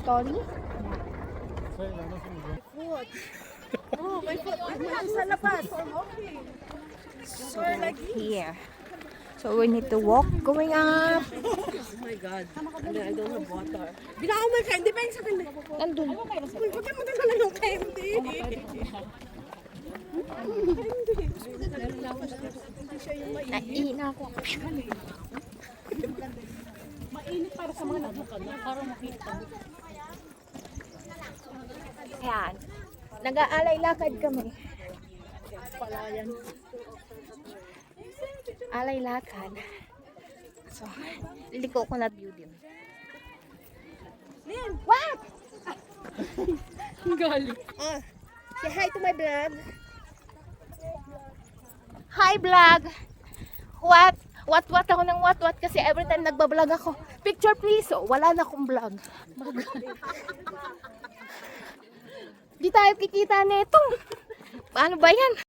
Tori? Oh, may foot. Sa labas. So, here. So, we need to walk going up. Oh my God. I don't have water. Binakaw mo yung candy pa yung sa akin. Nandun. Uy, bakit mo na yung candy? Naiina ako. Mainit para sa mga naglakad. Para makita. Ayan. Nag-aalay lakad kami. Palayan. Alay lakad. So, liliko ko na view din. What? Galing. Say hi to my vlog. Hi vlog. What ako ng what kasi every time nagbablog ako. Picture please. So, wala na akong vlog. Di tayo kikita nito. Paano ba yan?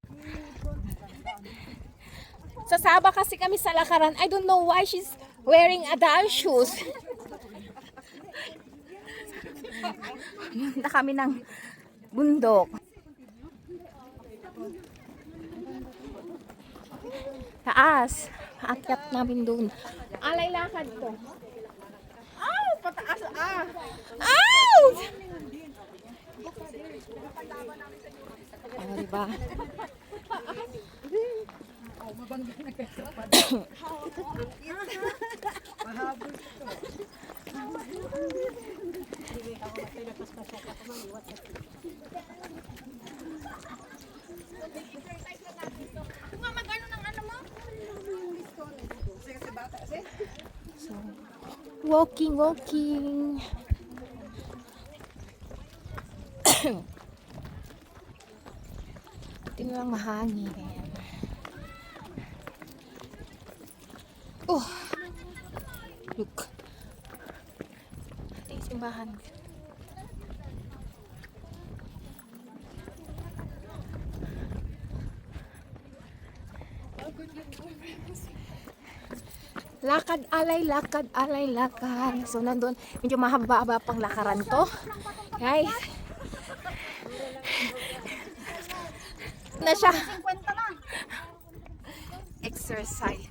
Sasaba kasi kami sa lakaran. I don't know why she's wearing adult shoes. Punta kami ng bundok. Taas. Aakyat namin doon. Alay lakad to. Ow! Pataas! Out! Oh, diba? So, walking. Tingnan lang mahangin. Oh, look. Ito yung simbahan. Lakad, alay. So, nandun, medyo mahaba-haba pang lakaran to. Guys. Na siya. Exercise.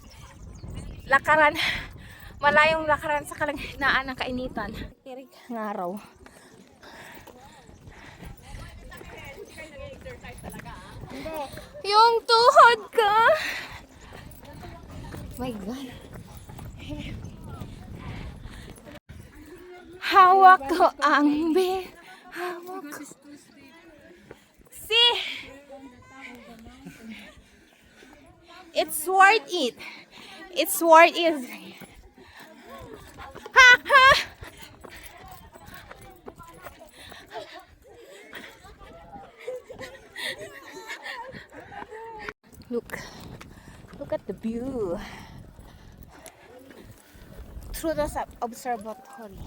Lakaran. Malayong lakaran sa kalagitnaan ng kainitan. Tirig ng araw. Yung tuhod ka. My God. Hawak ko ang hawak ko. See? It's worth it. It's worth it. Ha ha. Look at the view. Through the observatory.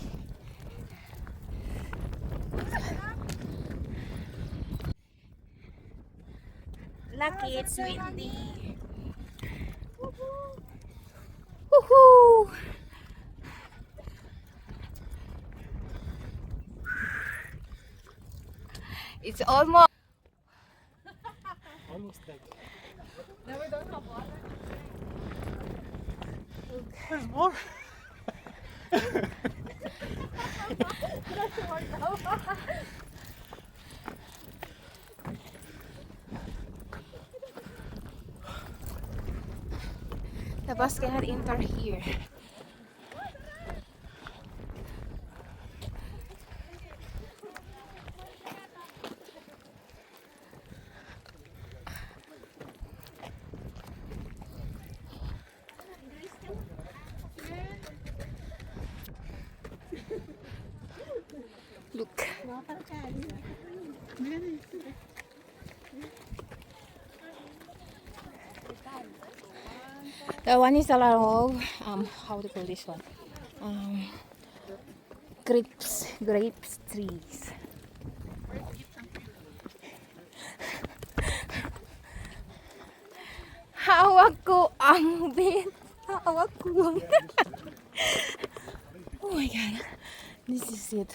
Lucky it's windy. Woohoo! It's almost dead. Now we don't have water. There's more. the bus cannot enter here. Look. The one is a lot of how to call this one? Grapes trees. Hawak ko ang bin. Hawak ko ang. Oh my God. This is it.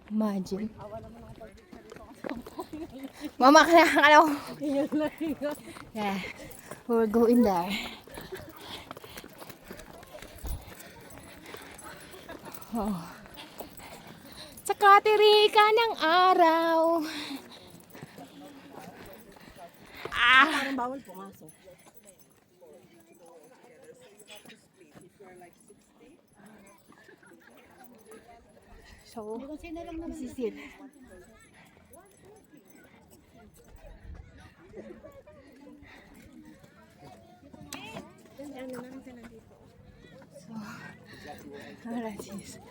Imagine. Mama, kaya yeah, we're going there. Oh. Sa katirika ng araw. Parang bawal pumasok. So, this is it. So, alright, sis.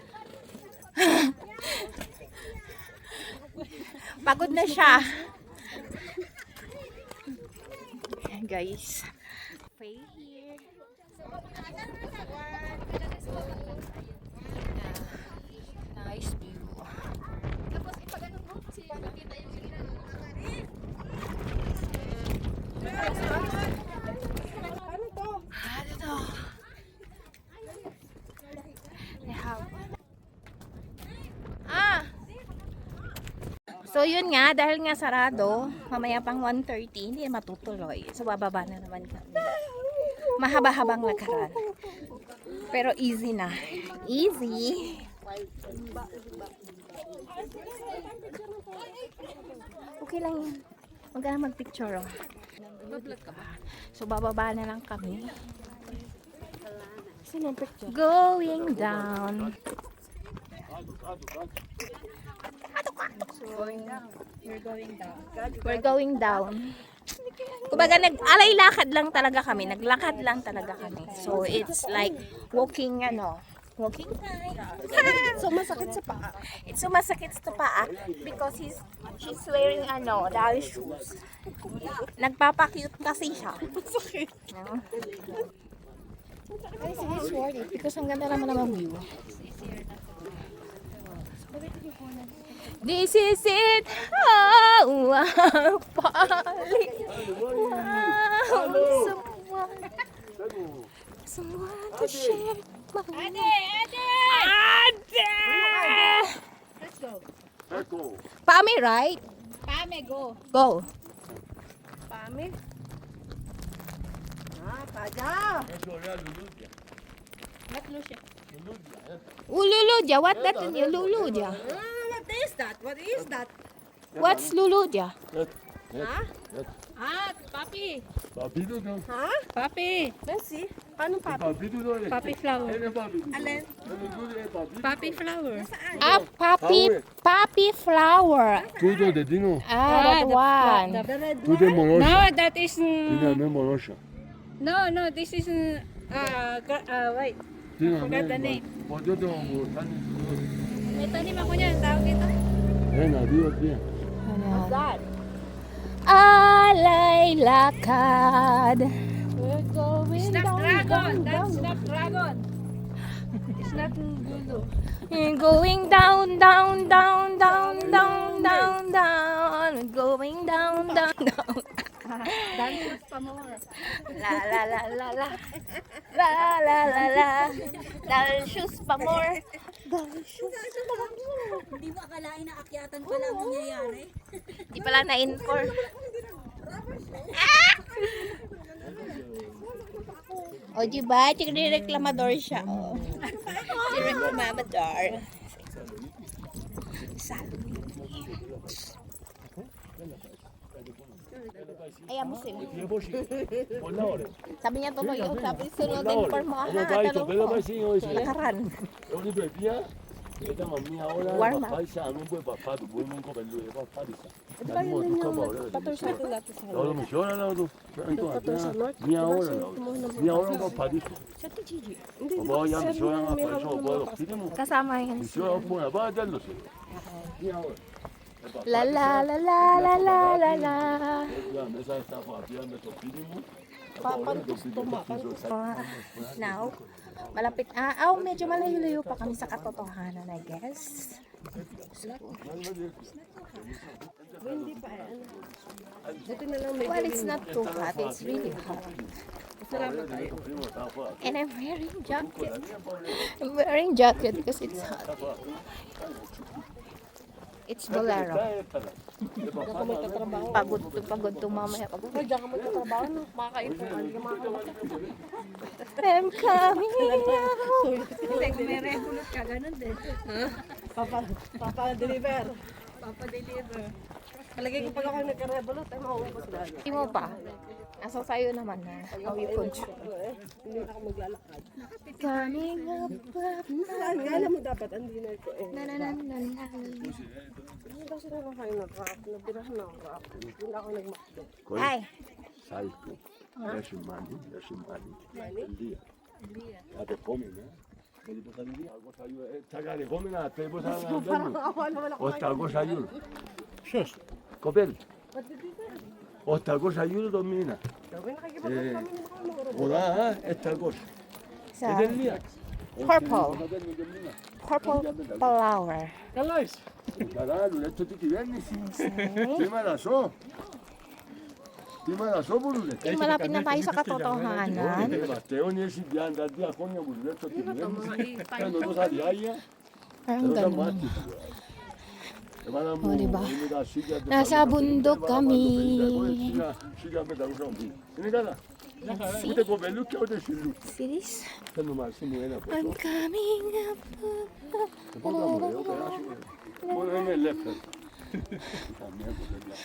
Pagod na siya. Ayan, guys. Pray here. Nice view. Ano to? Ano to? They have... So yun nga, dahil nga sarado, mamaya pang 1:30, hindi matutuloy. So bababa na naman kami. Mahaba-habang lakaran. Pero easy na. Easy. Okay lang yan. Huwag ka na mag-picture. Oh. So bababa na lang kami. Going down. We're going down. Kumbaga nag-alay lakad lang talaga kami. Naglakad lang talaga kami. So it's like walking walking time. So masakit sa paa. It's so masakit sa paa because she's wearing dali shoes. Nagpapa-cute kasi siya. Masakit. Ay, sige, it's worth it because ang ganda naman ng view. This is it. Oh, wow, Polly. Wow, someone to share. Ate! Let's go. Pami, right? Pame, go. Go. Pame. Kaja. Not Lucia. Ululudia. What that in Ululudia? What is that? What is that? What's Luludia? Ha? Papi. Papi doon. Ha? Papi. Messi. Paano papi? Papi doon. Papi flower. Papi. Alin? Papi flower. Ah, Papi flower. Tudo de Dino. Ah, that one. The red Tudo de Monosha. No, that is Dino me Monosha. no. This is wait. Dino Forgot the name. Podo de Tani. May tanim ako niyan. Tawag dito. Ena, Dio bien. God. Alay lakad. We're going It's not down, dragon. down, That's down. not dragon. It's not Gulu. Going down, down, down, down, down, down, down. Going down, down, down. Dances pa more. La la la la la. La la la la. Dahil shoes pa more. Hindi mo akalain na akyatan pala ang nangyayari? Di pala na-infor. O diba? Tigre-reklamador siya. O. Tigre-reklamador. Salud. Ayan mo sila. Sabi niya tuloy yung sabi sunodin for mo. Aha, tanong ko. Lakaran. Warm up. Kasama yan. La la la la la la la la. Now, malapit. Medyo malayo-layo pa kami sa katotohanan, I guess. Hindi pa Buti na lang may Well, it's not too hot. It's really hot. salamat tayo. And I'm wearing jacket. I'm wearing jacket because it's hot. It's bolero. Bolero. Pagod to mamaya. Pagod. Ay, diyan ka magtatrabaho, no? Makakaipon, hindi ka makakaipon. I'm coming home. Hindi, kung may revolute ka, ganun din. Papa-deliver. Papa-deliver. Palagay ko pag ako nagka-revolute, ay mauwi ko sila. Hindi mo pa. Nasa sayo naman na. How you control. Hindi na ako maglalakad. Coming up. Saan nga alam mo dapat ang dinner ko eh. Na. Hindi daw sila nakain ng rap. Nabirahan ng rap. Hindi na ako nagmakdo. Ay. Salto. Rashimani. El día. Ya te comen, ¿eh? Algo salió. Tagale, comen a te, vos a Ostago sayul. Sus. Kopel. Ostago sayul domina. Gawin nakikipagod kami na nakamuro. Oda, estalgos. Sa Es del día. purple. Purple flower. Καλάεις. Καλά, λουλέτο τι κυβέρνηση. Τι μαλασσό. Τι μαλασσό που λουλέτο. Malapit na tayo sa katotohanan. Ματέων έχει 32 χρόνια που λουλέτο τη κυβέρνηση. Κάνω τόσα διάγια. Parang Τόσα ganun. μάτια. O, diba? Nasa bundok kami. Σίγα με τα ουσά μου. Είναι καλά. See? Ούτε κοπελούκια ούτε σιλού. See this? Θέλω μαζί μου ένα από I'm αυτό. coming up. Πότε μου λέω, περάσουμε. Μόνο είμαι ελεύθερο. Καμία κοπέλα.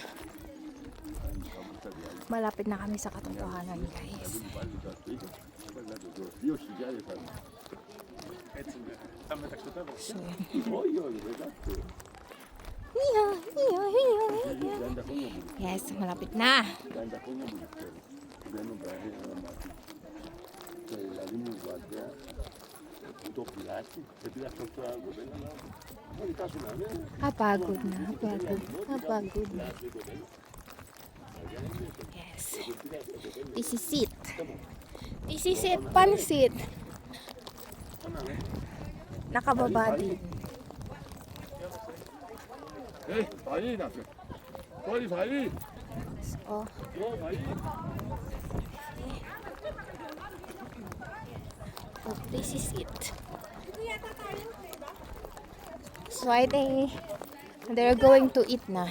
Malapit na kami sa katotohanan, guys. Πάλι τα σπίτια. 2.000 θα είναι. So, Όχι, όχι, δεν θα είναι. hiya. 30 χρόνια μου. Yes, malapit na. 30 χρόνια μου ξέρω. Μπαίνω πράγμα να μάθω. Και δηλαδή μου βάζε το πιλάκι. Επειδή αυτό το άλλο δεν είναι. Όλοι κάσουν να είναι. Kapagod na. Kapagod na. Yes. This is it. This is it, pansit. Nakababa din. Φαΐ είναι αυτό. Όλοι φαΐ. Oh, Φαΐ. oh, this is it. So I think they're going to eat na.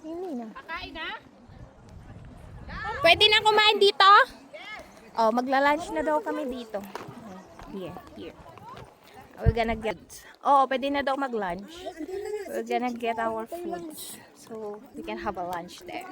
Hindi na. Pwede na kumain dito? Oh, magla-lunch na daw kami dito. Here. We're gonna get... Oh, pwede na daw mag-lunch. We're gonna get our foods. So, we can have a lunch there.